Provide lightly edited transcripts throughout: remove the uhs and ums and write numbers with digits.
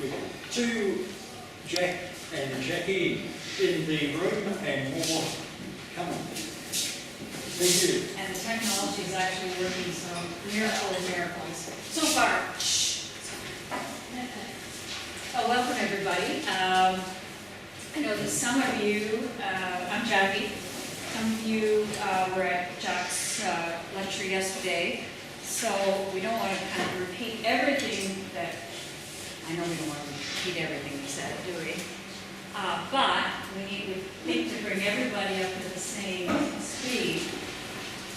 with two Jack and Jackie in the room and more coming. Thank you. And the technology is actually working, so miracle of miracles. So far. Oh, welcome everybody. I know that some of you, I'm Jackie, some of you were at Jack's lecture yesterday, so we don't want to kind of repeat everything that, I know we don't want to repeat everything we said, do we? But we think to bring everybody up to the same speed,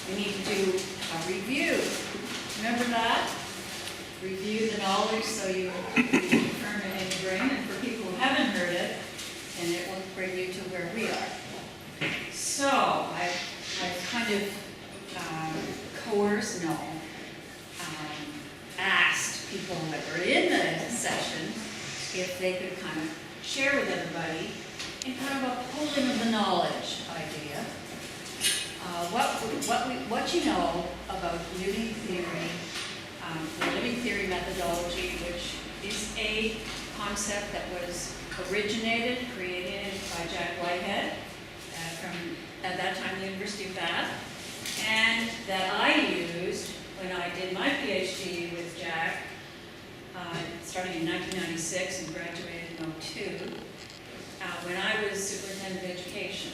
we need to do a review. Remember that? Review the knowledge so you confirm it in your brain, and for people who haven't heard it, and it will bring you to where we are. So I've kind of coerced, asked people that were in the session if they could kind of share with everybody in kind of a pooling of the knowledge idea. What you know about living theory, the living theory methodology, which is a concept that was created by Jack Whitehead from, at that time, the University of Bath, and that I used when I did my PhD with Jack, starting in 1996 and graduated in 2002, when I was superintendent of education.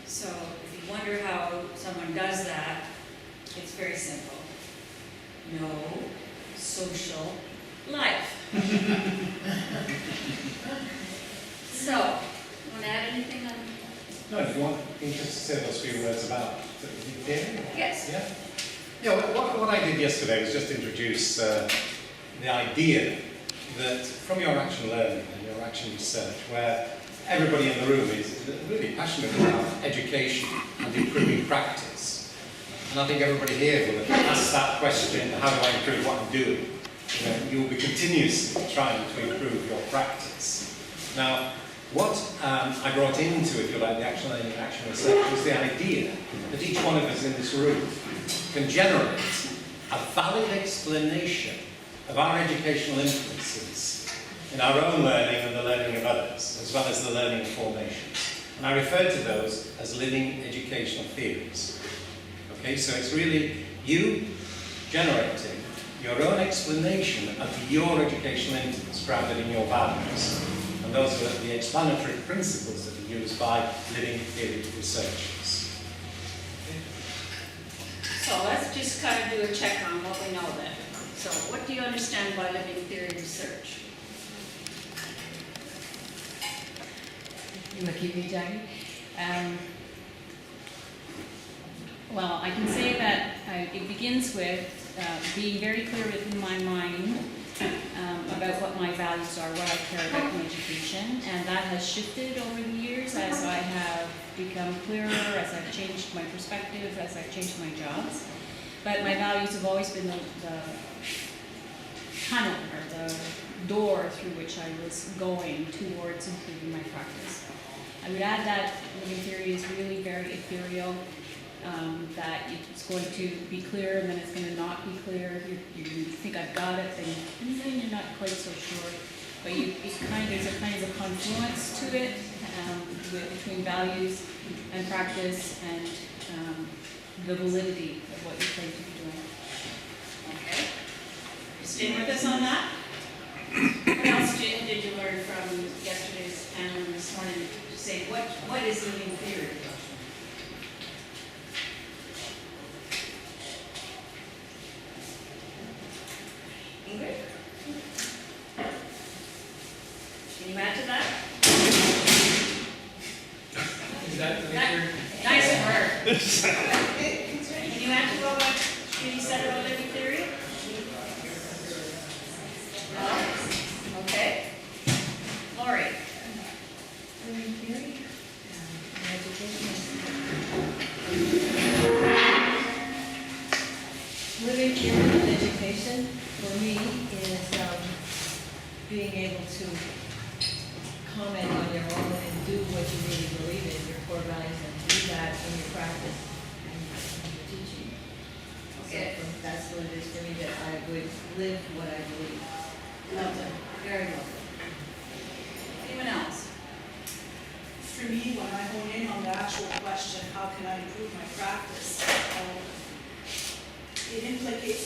So if you wonder how someone does that, it's very simple. No social life. So, you want to add anything on? No, if you want, just say those few words about the theory. Yes. Yeah. Yeah. What I did yesterday was just introduce the idea that from your action learning and your action research, where everybody in the room is really passionate about education and improving practice. And I think everybody here will ask that question, how do I improve what I'm doing? You will be continuously trying to improve your practice. Now, what I brought into, if you like, the action learning and action research was the idea that each one of us in this room can generate a valid explanation of our educational influences in our own learning and the learning of others, as well as the learning formations. And I refer to those as living educational theories. Okay, so it's really you generating your own explanation of your educational influence grounded in your values. And those are the explanatory principles that are used by living theory researchers. So let's just kind of do a check on what we know then. So what do you understand by living theory research? You want to keep me, Jackie? Well, I can say that it begins with being very clear within my mind about what my values are, what I care about in education, and that has shifted over the years as I have become clearer, as I've changed my perspective, as I've changed my jobs. But my values have always been the tunnel, or the door through which I was going towards improving my practice. I would add that living theory is really very ethereal, that it's going to be clear and then it's going to not be clear. You think I've got it, and then you're not quite so sure. But there's a kind of confluence to it between values and practice and the validity of what you claim to be doing. Okay. You staying with us on that? What else did you learn from yesterday's panel and this morning to say what is living theory? Ingrid? Can you add to that? Is that the picture? Nice work. Can you add to what Judy said about living theory? No? Okay. Lori? Living theory? Living theory in education, for me, is being able to comment on your own and do what you really believe in, your core values, and do that in your practice and your teaching. Okay. So that's what it is for me, that I would live what I believe. Well done. Very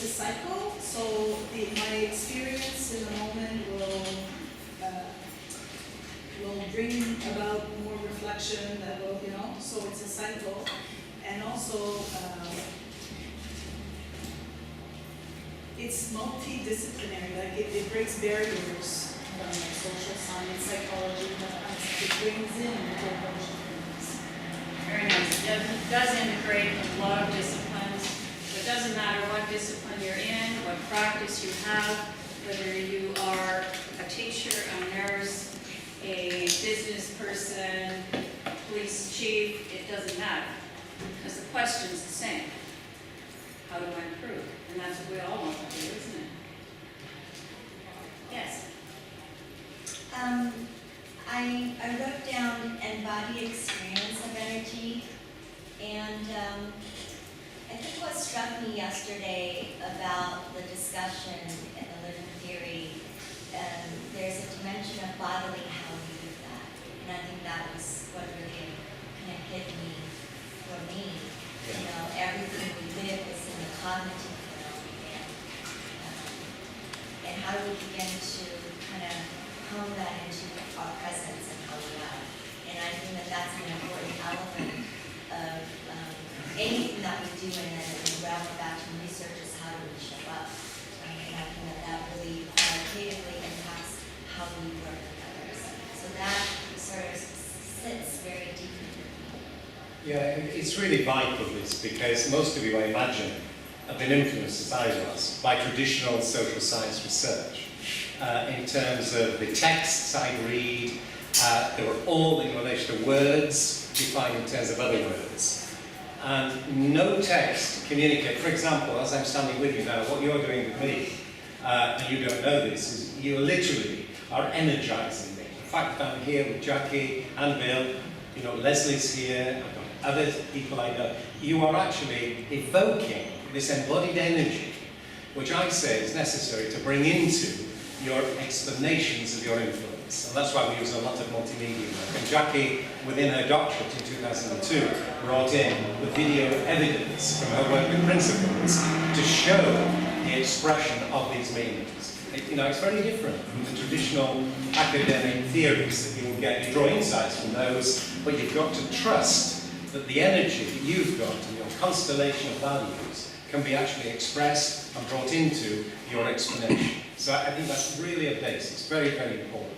it's a cycle, so my experience in the moment will bring about more reflection that will, so it's a cycle. And also, it's multidisciplinary, like it breaks barriers from like social science, psychology, it brings in a whole bunch of things. Very nice. It does integrate a lot of disciplines. It doesn't matter what discipline you're in, what practice you have, whether you are a teacher, a nurse, a business person, a police chief, it doesn't matter. Because the question's the same. How do I improve? And that's what we all want to do, isn't it? Yes. I wrote down embodied experience of energy, and I think what struck me yesterday about the discussion in the living theory, there's a dimension of bodily how we do that, and I think that was what really kind of hit me for me. Everything we live is in the cognitive realm, and how do we begin to kind of hone that into our presence and how we are. And I think that that's an important element of anything that we do in the realm of action research is how do we show up. And I think that really qualitatively impacts how we work with others. So that sort of sits very deeply with me. Yeah, it's really vital, this, because most of you, I imagine, have been influenced, as I was, by traditional social science research. In terms of the texts I read, they were all in relation to words defined in terms of other words. And no text communicate. For example, as I'm standing with you now, what you're doing with me, and you don't know this, is you literally are energizing me. In fact, I'm here with Jackie and Bill, Leslie's here, I've got other people I know. You are actually evoking this embodied energy, which I say is necessary to bring into your explanations of your influence. And that's why we use a lot of multimedia work. And Jackie, within her doctorate in 2002, brought in the video evidence from her work with principles to show the expression of these meanings. It's very different from the traditional academic theories that you will get. You draw insights from those, but you've got to trust that the energy that you've got and your constellation of values can be actually expressed and brought into your explanation. So I think that's really a base. It's very, very important.